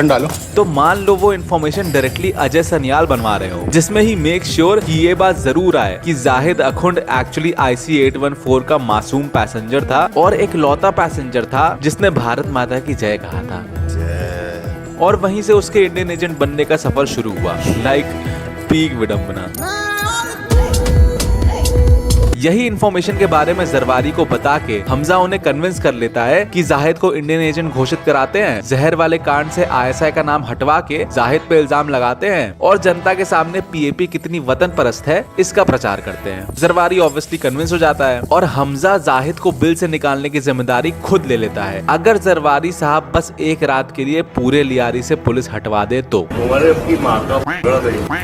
[SPEAKER 1] डालो तो मान लो वो इंफॉर्मेशन डायरेक्टली अजय सनियाल बनवा रहे हो, जिसमें ही मेक श्योर कि ये बात जरूर आए कि जाहिद अखुंड एक्चुअली IC-814 का मासूम पैसेंजर था और एक लौता पैसेंजर था जिसने भारत माता की जय कहा था। और वहीं से उसके इंडियन एजेंट बनने का सफर शुरू हुआ। लाइक पीक विडंबना। यही इन्फॉर्मेशन के बारे में जरवारी को बता के हमजा उन्हें कन्विंस कर लेता है कि जाहिद को इंडियन एजेंट घोषित कराते हैं, जहर वाले कांड से आईएसआई का नाम हटवा के जाहिद पे इल्जाम लगाते हैं और जनता के सामने पीएपी कितनी वतन परस्त है इसका प्रचार करते हैं। जरवारी ऑब्वियसली कन्विंस हो जाता है और हमजा जाहिद को बिल से निकालने की जिम्मेदारी खुद ले लेता है अगर जरवारी साहब बस एक रात के लिए पूरे लियारी से पुलिस हटवा दे तो।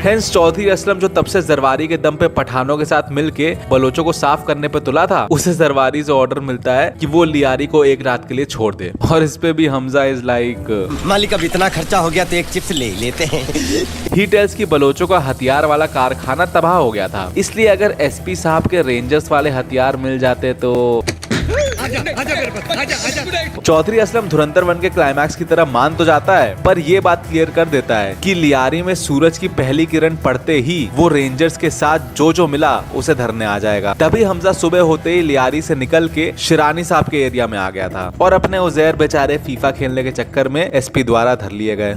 [SPEAKER 1] हेंस चौधरी असलम जो तब से जरवारी के दम पे पठानों के साथ मिलके बलोचों को साफ करने पे तुला था, उसे जरवारी से ऑर्डर मिलता है कि वो लियारी को एक रात के लिए छोड़ दे और इस पे भी हमजा इज लाइक
[SPEAKER 11] मालिक अब इतना खर्चा हो गया तो एक चिप्स ले लेते हैं।
[SPEAKER 1] ही टेल्स की बलोचों का हथियार वाला कारखाना तबाह हो गया था, इसलिए अगर एसपी साहब के रेंजर्स वाले हथियार मिल जाते तो। चौधरी असलम धुरंधर 1 के क्लाइमैक्स की तरह मान तो जाता है पर ये बात क्लियर कर देता है कि लियारी में सूरज की पहली किरण पड़ते ही वो रेंजर्स के साथ जो मिला उसे धरने आ जाएगा। तभी हमजा सुबह होते ही लियारी से निकल के शिरानी साहब के एरिया में आ गया था और अपने उजैर बेचारे फीफा खेलने के चक्कर में एसपी द्वारा धर लिए गए।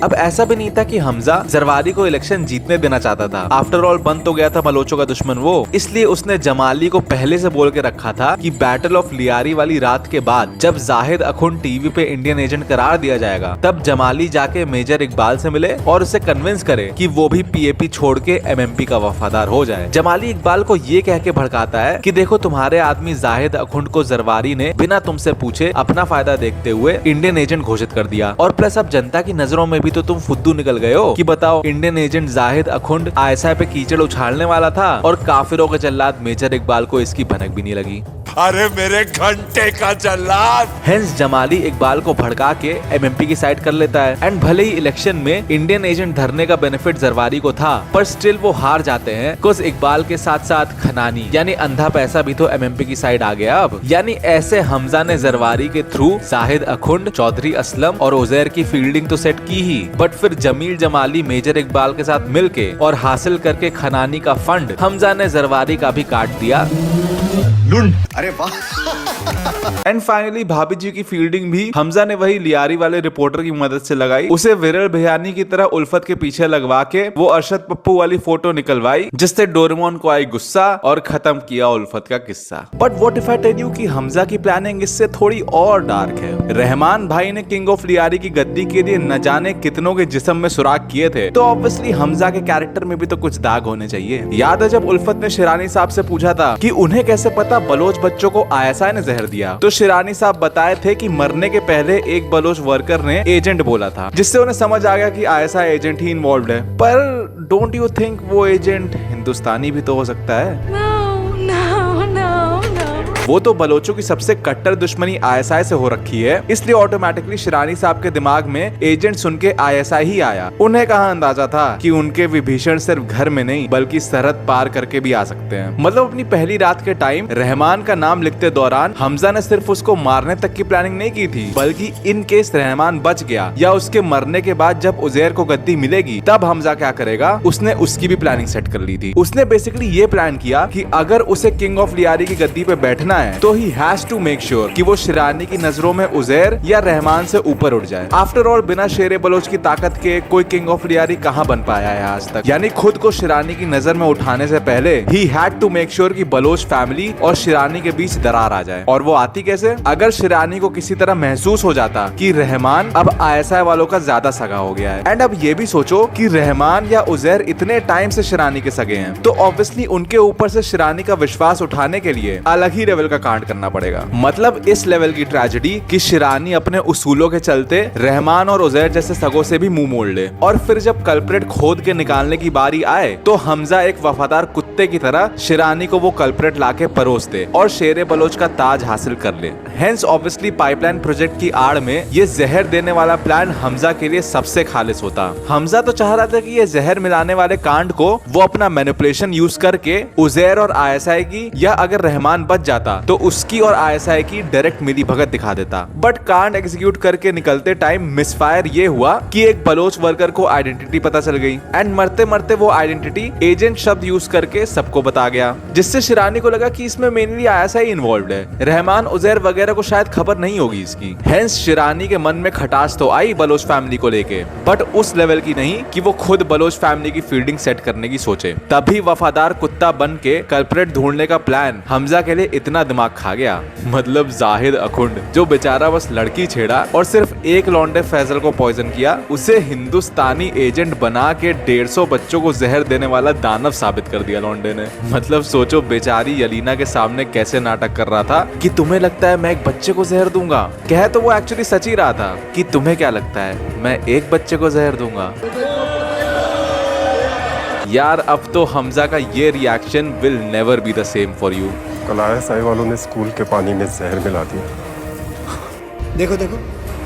[SPEAKER 1] अब ऐसा भी नहीं था कि हमजा जरवारी को इलेक्शन जीतने देना चाहता था। आफ्टर ऑल बन तो गया था बलोचों का दुश्मन वो, इसलिए उसने जमाली को पहले से बोल के रखा था कि बैटल ऑफ लियारी वाली रात के बाद जब जाहिद अखुंड टीवी पे इंडियन एजेंट करार दिया जाएगा तब जमाली जाके मेजर इकबाल से मिले और उसे कन्विंस करे कि वो भी पीएपी छोड़ के एमएमपी का वफादार हो जाए। जमाली इकबाल को ये कह के भड़काता है कि देखो तुम्हारे आदमी जाहिद अखुंड को जरवारी ने बिना तुमसे पूछे अपना फायदा देखते हुए इंडियन एजेंट घोषित कर दिया और प्लस अब जनता की नजरों में भी तो तुम फुद्दू निकल गए हो कि बताओ इंडियन एजेंट जाहिद अखुंड आईएसआई पे कीचड़ उछालने वाला था और काफिरों के जल्लाद मेजर इकबाल को इसकी भनक भी नहीं लगी।
[SPEAKER 6] अरे मेरे घंटे का जल्लाद।
[SPEAKER 1] हेंस जमाली इकबाल को भड़का के एमएमपी की साइड कर लेता है एंड भले ही इलेक्शन में इंडियन एजेंट धरने का बेनिफिट जरवारी को था पर स्टिल वो हार जाते हैं बिकॉज़ इकबाल के साथ साथ खनानी यानी अंधा पैसा भी तो एमएमपी की साइड आ गया अब। यानी ऐसे हमजा ने जरवारी के थ्रू जाहिद अखुंड, चौधरी असलम और उजैर की फील्डिंग तो सेट की ही बट फिर जमील जमाली मेजर इकबाल के साथ मिलके और हासिल करके खनानी का फंड हमजा ने जरवारी का भी काट दिया।
[SPEAKER 11] अरे वाह।
[SPEAKER 1] एंड फाइनली भाभी जी की फील्डिंग भी हमजा ने वही लियारी वाले रिपोर्टर की मदद से लगाई। उसे विरल बिहानी की तरह उल्फत के पीछे लगवा के वो अरशद पप्पू वाली फोटो निकलवाई जिससे डोरेमोन को आई गुस्सा और खत्म किया उल्फत का किस्सा। But what if I tell you कि हमजा की प्लानिंग इससे थोड़ी और डार्क है। रहमान भाई ने किंग ऑफ लियारी की गद्दी के लिए न जाने कितनों के जिस्म में सुराख किए थे तो ऑब्वियसली हमजा के कैरेक्टर में भी तो कुछ दाग होने चाहिए। याद है जब उल्फत ने शिरानी साहब से पूछा था कि उन्हें कैसे पता बलोच बच्चों को आईएसआई ने जहर दिया तो शिरानी साहब बताए थे कि मरने के पहले एक बलोच वर्कर ने एजेंट बोला था जिससे उन्हें समझ आ गया कि आईएसआई एजेंट ही इन्वॉल्व है। पर डोंट यू थिंक वो एजेंट हिंदुस्तानी भी तो हो सकता है?
[SPEAKER 9] No, no, no, no.
[SPEAKER 1] वो तो बलोचों की सबसे कट्टर दुश्मनी ISI से हो रखी है, इसलिए ऑटोमेटिकली शिरानी साहब के दिमाग में एजेंट सुन के ISI ही आया। उन्हें कहाँ अंदाजा था कि उनके विभीषण सिर्फ घर में नहीं बल्कि सरहद पार करके भी आ सकते हैं। मतलब अपनी पहली रात के टाइम रहमान का नाम लिखते दौरान हमजा ने सिर्फ उसको मारने तक की प्लानिंग नहीं की थी, बल्कि इन केस रहमान बच गया या उसके मरने के बाद जब उजैर को गद्दी मिलेगी तब हमजा क्या करेगा, उसने उसकी भी प्लानिंग सेट कर ली थी। उसने बेसिकली ये प्लान किया कि अगर उसे किंग ऑफ लियारी की गद्दी पे बैठना है तो he has to make sure कि वो शिरानी की नजरों में उजैर या रहमान से ऊपर उठ जाए। आफ्टर ऑल बिना शेरे बलोच की ताकत के कोई किंग ऑफ लियारी कहाँ बन पाया है आज तक, यानी खुद को शिरानी की नजर में उठाने से पहले he had to make sure कि बलोच फैमिली और शिरानी के बीच दरार आ जाए। और वो आती कैसे? अगर शिरानी को किसी तरह महसूस हो जाता कि रहमान अब ISI वालों का ज्यादा सगा हो गया है। एंड अब ये भी सोचो कि रहमान या उजैर इतने टाइम से शिरानी के सगे हैं, तो ऑब्वियसली उनके ऊपर से शिरानी का विश्वास उठाने के लिए अलग ही लेवल का कांड करना पड़ेगा। मतलब इस लेवल की ट्रेजेडी कि शिरानी अपने उसूलों के चलते रहमान और उजैर जैसे सगों से भी मुंह मोड़ ले, और फिर जब कल्प्रेट खोद के निकालने की बारी आए तो हमजा एक वफादार कुत्ते की तरह शिरानी को वो कल्प्रेट लाके परोस दे और शेरे बलोच का ताज हासिल कर ले। हेंस ऑब्वियसली पाइपलाइन प्रोजेक्ट की आड़ में ये जहर देने वाला प्लान हमजा के लिए सबसे खालिस होता। हमजा तो चाह रहा था कि ये जहर मिलाने वाले कांड को वो अपना मैनिपुलेशन यूज करके उजैर और ISI की, या अगर रहमान बच जाता तो उसकी और ISI की डायरेक्ट मिली भगत दिखा देता। बट कांड एग्जीक्यूट करके निकलते टाइम मिसफायर ये हुआ कि एक बलोच वर्कर को आइडेंटिटी पता चल गई एंड मरते मरते वो आइडेंटिटी एजेंट शब्द यूज करके सबको बता गया, जिससे शिरानी को लगा कि इसमें मेनली ISI इन्वॉल्व है, रहमान उजैर वगैरह को शायद खबर नहीं होगी इसकी। हेंस शिरानी के मन में खटास तो आई बलोच फैमिली को लेके, बट उस लेवल की नहीं कि वो खुद बलोच फैमिली की फील्डिंग सेट करने की सोचे। तभी वफादार कुत्ता बन के कल्प्रेट ढूंढने का प्लान हमजा के लिए इतना दिमाग खा गया। मतलब जाहिद अखुंड जो बेचारा बस लड़की छेड़ा और सिर्फ एक लौंडे फैजल को पॉइजन किया, उसे हिंदुस्तानी एजेंट बना के 150 बच्चों को जहर देने वाला दानव साबित कर दिया लौंडे ने। मतलब सोचो बेचारी यलीना के सामने कैसे नाटक कर रहा था कि तुम्हें लगता है मैं एक बच्चे को जहर दूंगा, कह तो वो एक्चुअली सच ही रहा था कि तुम्हें क्या लगता है मैं एक बच्चे को जहर दूंगा। यार अब तो हमजा का ये reaction will never be the same for you.
[SPEAKER 3] कल ISI वालों ने स्कूल के पानी में जहर मिला दिया।
[SPEAKER 11] देखो देखो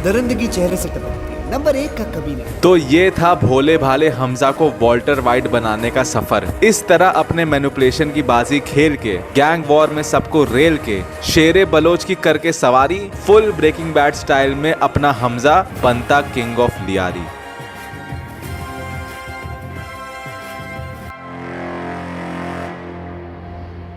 [SPEAKER 11] दरिंदगी चेहरे से टपकती है, नंबर 1 का कभी नहीं।
[SPEAKER 1] तो ये था भोले भाले हमजा को वॉल्टर वाइट बनाने का सफर। इस तरह अपने मैनिपुलेशन की बाजी खेल के, गैंग वॉर में सबको रेल के, शेरे बलोच की करके सवारी, फुल ब्रेकिंग बैड स्टाइल में अपना हमजा बनता किंग ऑफ लियारी।